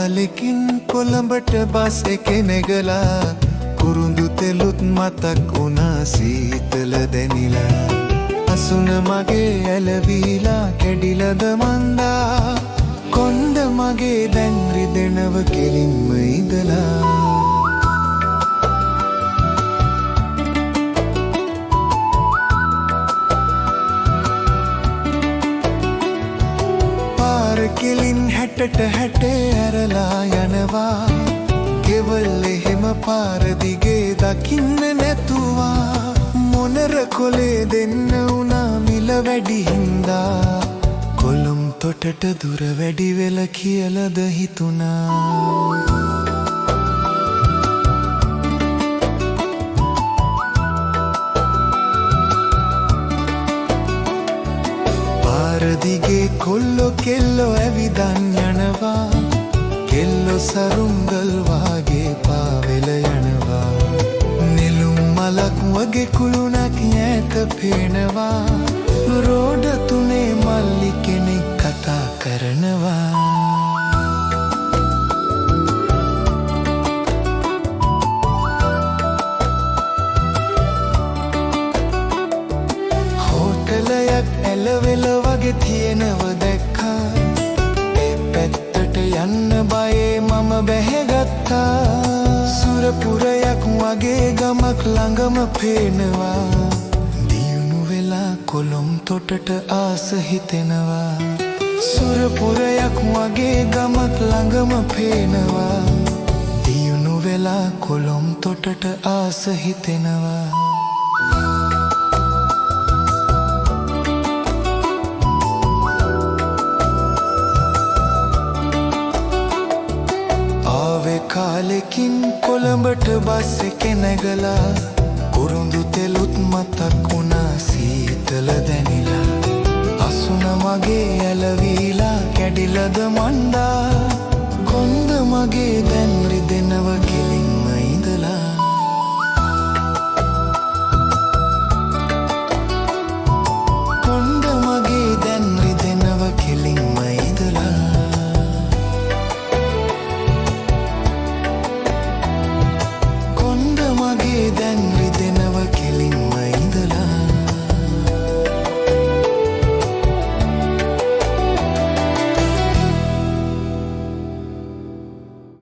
කාලෙකින් කොළඹට බස් එකේ නැගලා කුරුඳු තෙලුත් මතක් වුණා සීතල දැනිලා අසුන මගේ ඇලවිලා කැඩිලද මන්දා කොණ්ඩ මගේ දැන් රිදෙනව කෙලින්ම ඉඳලා කෙලින් හැටට හැටේ ඇරලා යනවා ගෙවල් එහෙම පාර දිගේ දකින්න නැතුවා මොනර කොලේ දෙන්න උනා මිල වැඩි හින්දා කොළොම් තොටට දුර වැඩි වෙල කියලද හිතුණා දිගේ කොල්ලො කෙල්ලො ඇවිදන් යනවා කෙල්ලො සරුංගල් වාගේ පාවෙල යනවා නෙළුම් මලක් වගේ කුළුණක් ඈත පේනවා රෝඩ තුනේ මල්ලි කෙනෙක් කතා කරනවා ඇලවෙල වගේ තියෙනව දැක්කා ඒ පැත්තට යන්න බයේ මම බැහැගත්තා සුරපුරයක් වගේ ගමක් ළඟම පේනවා දියුණු වෙලා කොළොම් තොටට ආස හිතෙනවා සුරපුරයක් වගේ ගමක් ළඟම පේනවා දියුණු වෙලා කොළොම් තොටට ආස හිතෙනවා කාලෙකින් කොළඹට බස් එකේ නැගලා කුරුඳු තෙලුත් මතක් වුණා සීතල දැනිලා අසුන මගේ ඇලවිලා කැඩිලද මන්දා කොණ්ඩ මගේ දැන් රිදෙනව